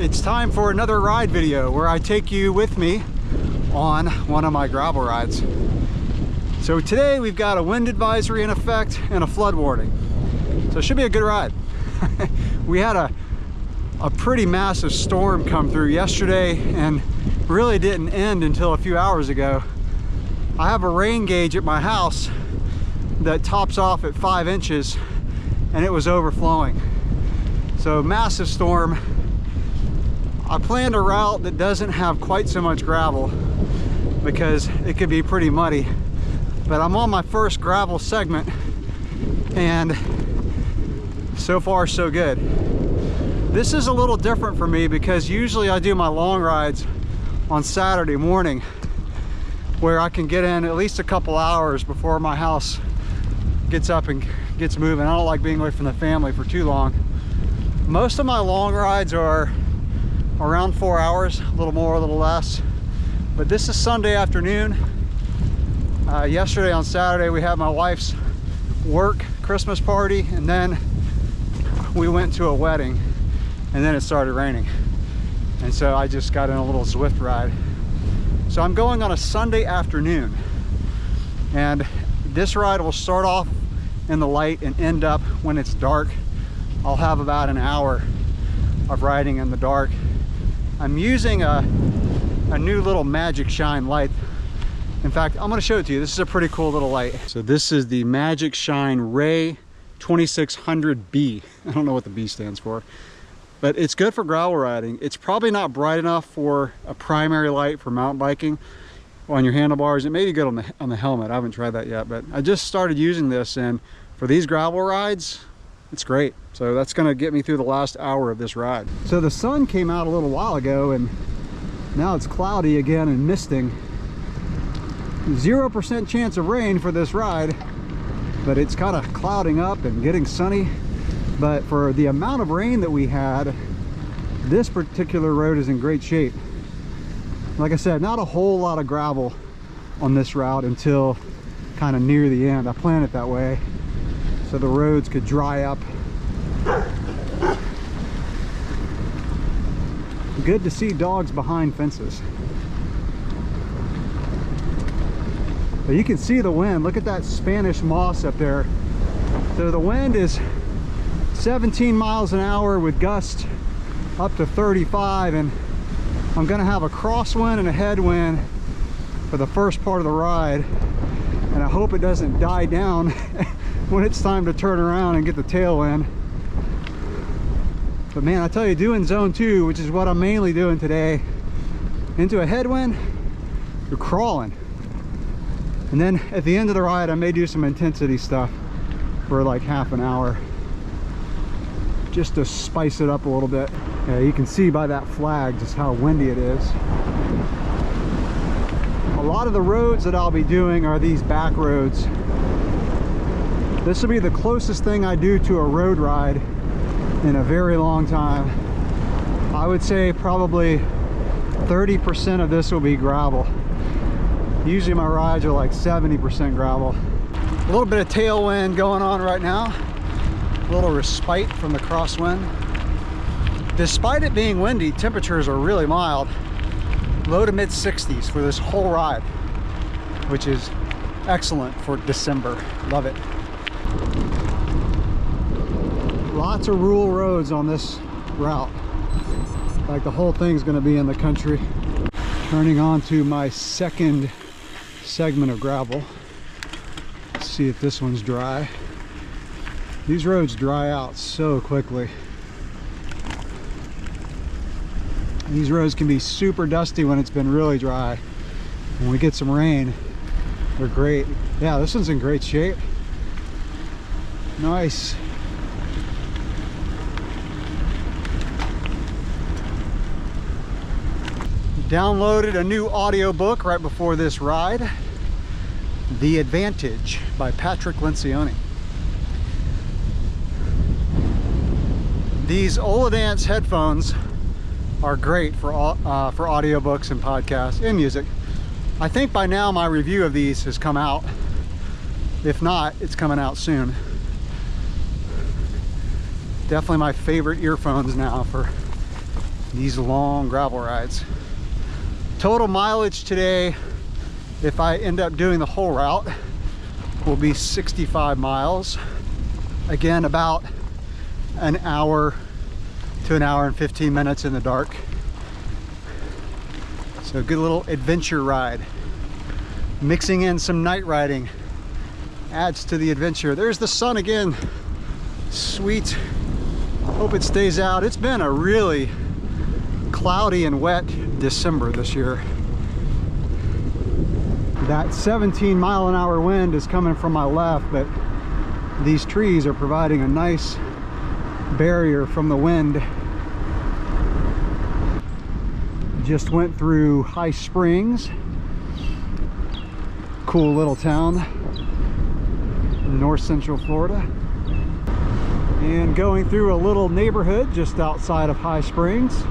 It's time for another ride video where I take you with me on one of my gravel rides. So today we've got a wind advisory in effect and a flood warning. So it should be a good ride. We had a pretty massive storm come through yesterday and really didn't end until a few hours ago. I have a rain gauge at my house that tops off at 5 inches and it was overflowing. So massive storm. I planned a route that doesn't have quite so much gravel because it could be pretty muddy. But I'm on my first gravel segment and so far so good. This is a little different for me because usually I do my long rides on Saturday morning where I can get in at least a couple hours before my house gets up and gets moving. I don't like being away from the family for too long. Most of my long rides are around 4 hours, a little more, a little less. But this is Sunday afternoon. Yesterday on Saturday we had my wife's work Christmas party, and then we went to a wedding, and then it started raining. And so I just got in a little Zwift ride. So I'm going on a Sunday afternoon, and this ride will start off in the light and end up when it's dark. I'll have about an hour of riding in the dark. I'm using a new little Magicshine light. In fact, I'm going to show it to you. This is a pretty cool little light. So this is the Magicshine Rail 2600B. I don't know what the B stands for, but it's good for gravel riding. It's probably not bright enough for a primary light for mountain biking on your handlebars. It may be good on the helmet. I haven't tried that yet, but I just started using this, and for these gravel rides, it's great. So that's going to get me through the last hour of this ride. So the sun came out a little while ago, and now it's cloudy again and misting. 0% chance of rain for this ride, but it's kind of clouding up and getting sunny. But for the amount of rain that we had, this particular road is in great shape. Like I said, not a whole lot of gravel on this route until kind of near the end. I planned it that way so the roads could dry up. Good to see dogs behind fences. But you can see the wind. Look at that Spanish moss up there. So the wind is 17 miles an hour with gusts up to 35, and I'm gonna have a crosswind and a headwind for the first part of the ride, and I hope it doesn't die down when it's time to turn around and get the tailwind. But man, I tell you, doing zone 2, which is what I'm mainly doing today, into a headwind, you're crawling. And then at the end of the ride, I may do some intensity stuff for like half an hour, just to spice it up a little bit. Yeah, you can see by that flag just how windy it is. A lot of the roads that I'll be doing are these back roads. This will be the closest thing I do to a road ride in a very long time. I would say probably 30% of this will be gravel. Usually my rides are like 70% gravel. A little bit of tailwind going on right now. A little respite from the crosswind. Despite it being windy, temperatures are really mild. Low to mid 60s for this whole ride, which is excellent for December. Love it. Lots of rural roads on this route. Like the whole thing's gonna be in the country. Turning on to my second segment of gravel. Let's see if this one's dry. These roads dry out so quickly. These roads can be super dusty when it's been really dry. When we get some rain, they're great. Yeah, this one's in great shape. Nice. Downloaded a new audiobook right before this ride, The Advantage by Patrick Lencioni. These Oladance headphones are great for audiobooks and podcasts and music. I think by now my review of these has come out. If not, it's coming out soon. Definitely my favorite earphones now for these long gravel rides. Total mileage today, if I end up doing the whole route, will be 65 miles. Again, about an hour to an hour and 15 minutes in the dark. So a good little adventure ride. Mixing in some night riding adds to the adventure. There's the sun again. Sweet. Hope it stays out. It's been a really cloudy and wet December this year. That 17-mile-an-hour wind is coming from my left, but these trees are providing a nice barrier from the wind. Just went through High Springs, cool little town in north central Florida, and going through a little neighborhood just outside of High Springs,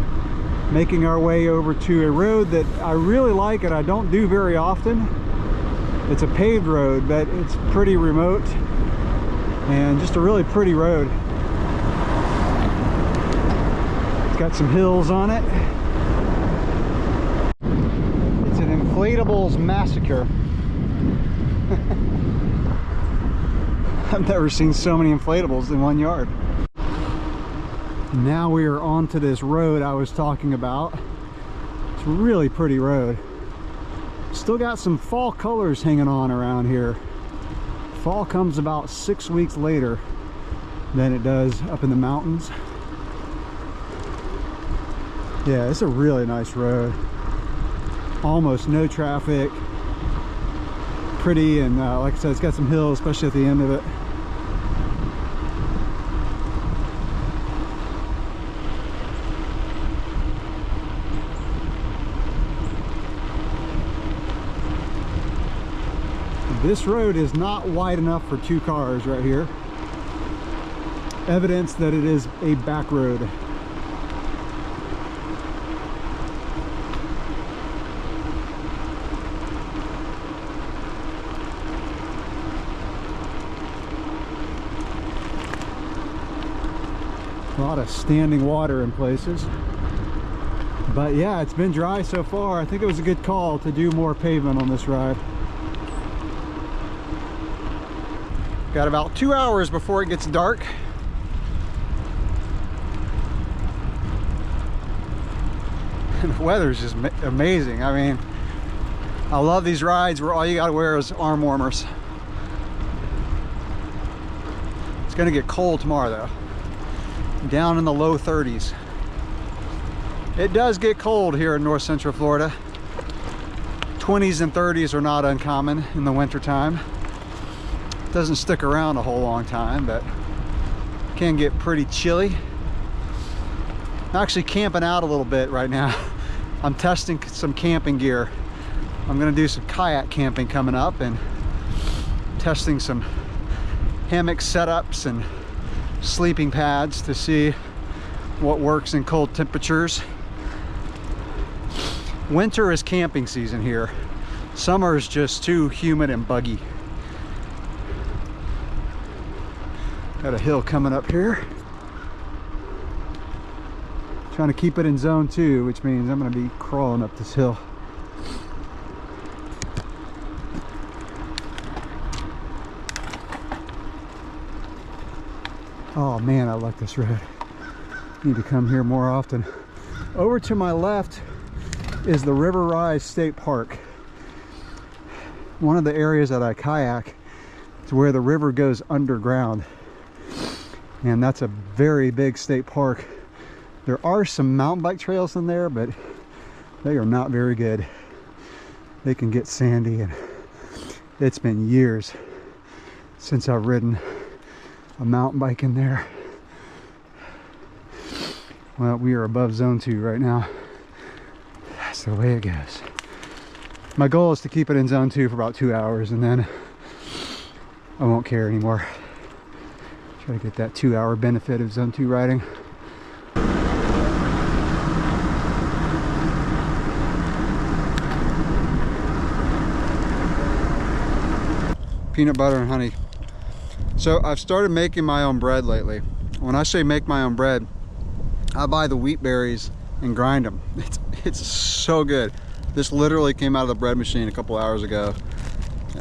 making our way over to a road that I really like and I don't do very often. It's a paved road, but it's pretty remote and just a really pretty road. It's got some hills on it. It's an inflatables massacre. I've never seen so many inflatables in one yard. Now we are onto this road I was talking about. It's a really pretty road. Still got some fall colors hanging on around here. Fall comes about 6 weeks later than it does up in the mountains. Yeah, it's a really nice road. Almost no traffic. Pretty, and like I said, it's got some hills, especially at the end of it. This road is not wide enough for 2 cars right here. Evidence that it is a back road. A lot of standing water in places. But yeah, it's been dry so far. I think it was a good call to do more pavement on this ride. Got about 2 hours before it gets dark. And the weather's just amazing. I mean, I love these rides where all you gotta wear is arm warmers. It's gonna get cold tomorrow though. Down in the low 30s. It does get cold here in north central Florida. 20s and 30s are not uncommon in the winter time. Doesn't stick around a whole long time, but can get pretty chilly. I'm actually camping out a little bit right now. I'm testing some camping gear. I'm gonna do some kayak camping coming up and testing some hammock setups and sleeping pads to see what works in cold temperatures. Winter is camping season here. Summer is just too humid and buggy. Got a hill coming up here. Trying to keep it in zone 2, which means I'm going to be crawling up this hill. Oh man, I like this road. Need to come here more often. Over to my left is the River Rise State Park. One of the areas that I kayak is where the river goes underground. And that's a very big state park. There are some mountain bike trails in there, but they are not very good. They can get sandy, and it's been years since I've ridden a mountain bike in there. Well, we are above zone 2 right now. That's the way it goes. My goal is to keep it in zone 2 for about 2 hours, and then I won't care anymore. Try to get that 2-hour benefit of zone 2 riding. Peanut butter and honey. So I've started making my own bread lately. When I say make my own bread, I buy the wheat berries and grind them. It's so good. This literally came out of the bread machine a couple hours ago.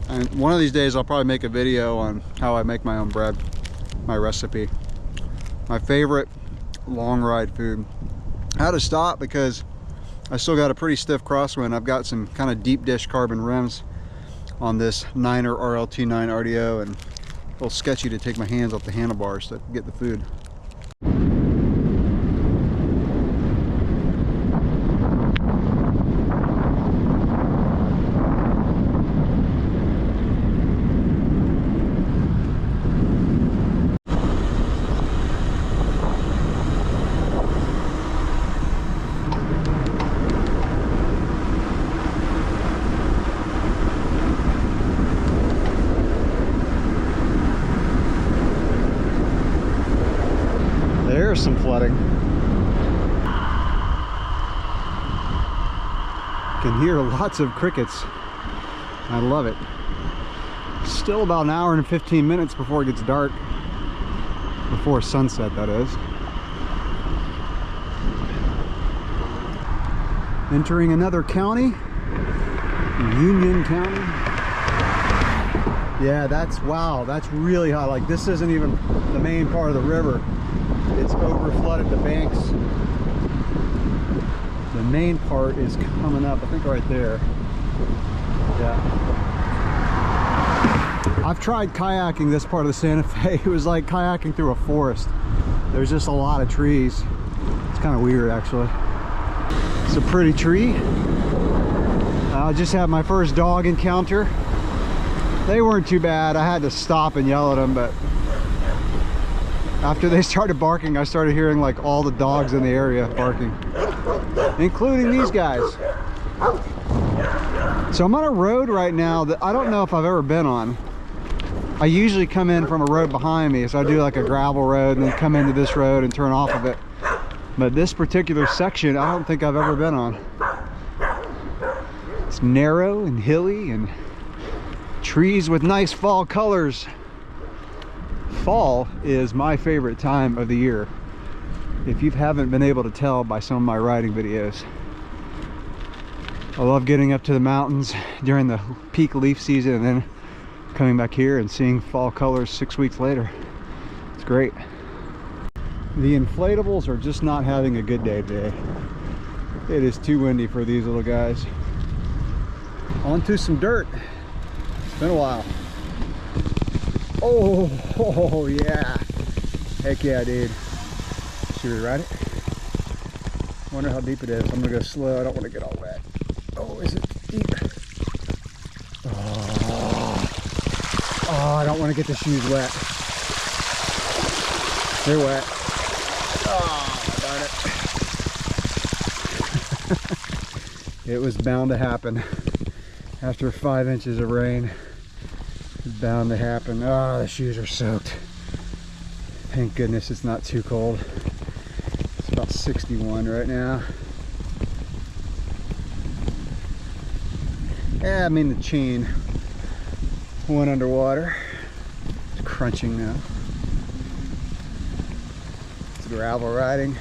And one of these days I'll probably make a video on how I make my own bread, my recipe. My favorite long ride food. I had to stop because I still got a pretty stiff crosswind. I've got some kind of deep dish carbon rims on this 9er RLT9 RDO, and a little sketchy to take my hands off the handlebars to get the food. There's some flooding. Can hear lots of crickets. I love it. Still about an hour and 15 minutes before it gets dark. Before sunset, that is. Entering another county. Union County. Yeah, wow, that's really high. Like, this isn't even the main part of the river. It's over flooded the banks. The main part is coming up, I think right there. Yeah. I've tried kayaking this part of the Santa Fe. It was like kayaking through a forest. There's just a lot of trees. It's kind of weird, actually. It's a pretty tree. I just had my first dog encounter. They weren't too bad. I had to stop and yell at them, but after they started barking, I started hearing like all the dogs in the area barking, including these guys. So I'm on a road right now that I don't know if I've ever been on. I usually come in from a road behind me, so I do like a gravel road and then come into this road and turn off of it. But this particular section, I don't think I've ever been on. It's narrow and hilly and trees with nice fall colors. Fall is my favorite time of the year, if you haven't been able to tell by some of my riding videos. I love getting up to the mountains during the peak leaf season and then coming back here and seeing fall colors 6 weeks later. It's great. The inflatables are just not having a good day today. It is too windy for these little guys. Onto some dirt. It's been a while. Oh yeah. Heck yeah, dude. Should we ride it? Wonder how deep it is. I'm gonna go slow. I don't want to get all wet. Oh, is it deep? Oh, I don't want to get the shoes wet. They're wet. Oh, darn it. It was bound to happen. After 5 inches of rain, it's bound to happen. Oh, the shoes are soaked. Thank goodness it's not too cold. It's about 61 right now. Yeah, I mean the chain went underwater. It's crunching now. It's gravel riding.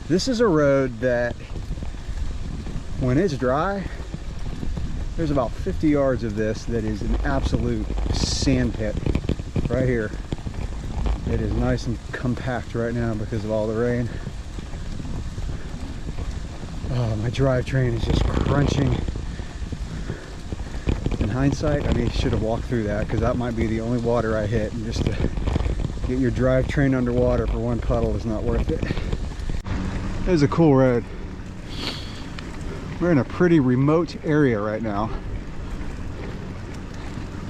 This is a road that when it's dry, there's about 50 yards of this that is an absolute sand pit right here. It is nice and compact right now because of all the rain. Oh, my drivetrain is just crunching. In hindsight, I mean, I should have walked through that because that might be the only water I hit, and just to get your drivetrain underwater for one puddle is not worth it. It was a cool road. We're in a pretty remote area right now.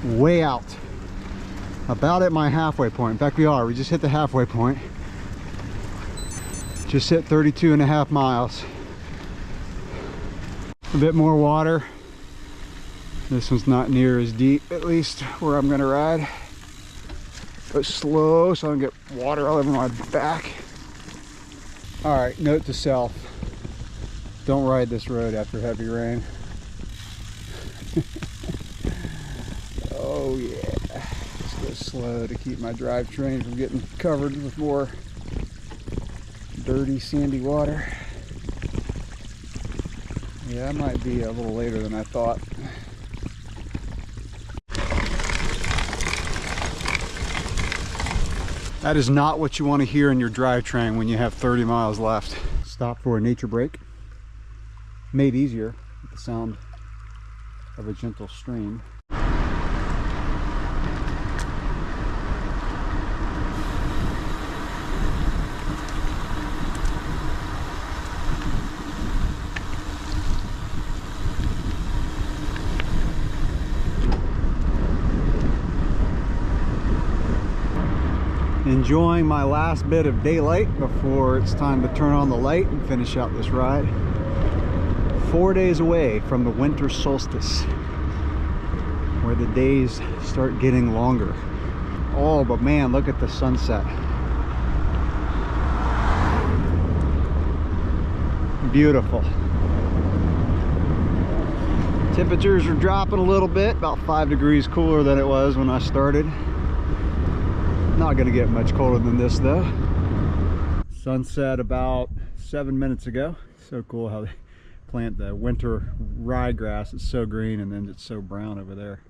Way out. About at my halfway point. In fact, we just hit the halfway point. Just hit 32.5 miles. A bit more water. This one's not near as deep, at least where I'm gonna ride. Go slow so I don't get water all over my back. All right, note to self. Don't ride this road after heavy rain. Oh yeah. Just go slow to keep my drivetrain from getting covered with more dirty, sandy water. Yeah, it might be a little later than I thought. That is not what you want to hear in your drivetrain when you have 30 miles left. Stop for a nature break. Made easier with the sound of a gentle stream. Enjoying my last bit of daylight before it's time to turn on the light and finish out this ride. 4 days away from the winter solstice, where the days start getting longer. Oh, but man, look at the sunset. Beautiful. Temperatures are dropping a little bit, about 5 degrees cooler than it was when I started. Not gonna get much colder than this though. Sunset about 7 minutes ago. So cool how they plant the winter ryegrass. It's so green and then it's so brown over there.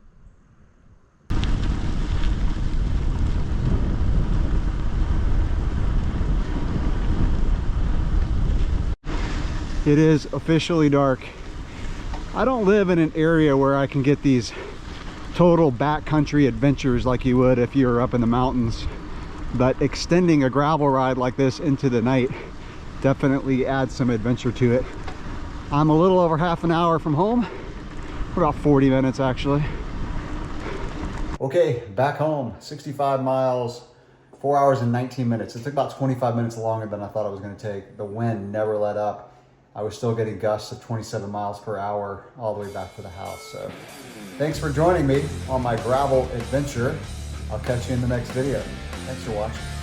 It is officially dark. I don't live in an area where I can get these total backcountry adventures like you would if you're up in the mountains, but extending a gravel ride like this into the night definitely adds some adventure to it. I'm a little over half an hour from home, about 40 minutes actually. Okay, back home, 65 miles, 4 hours and 19 minutes. It took about 25 minutes longer than I thought it was going to take. The wind never let up. I was still getting gusts of 27 miles per hour all the way back to the house. So thanks for joining me on my gravel adventure. I'll catch you in the next video. Thanks for watching.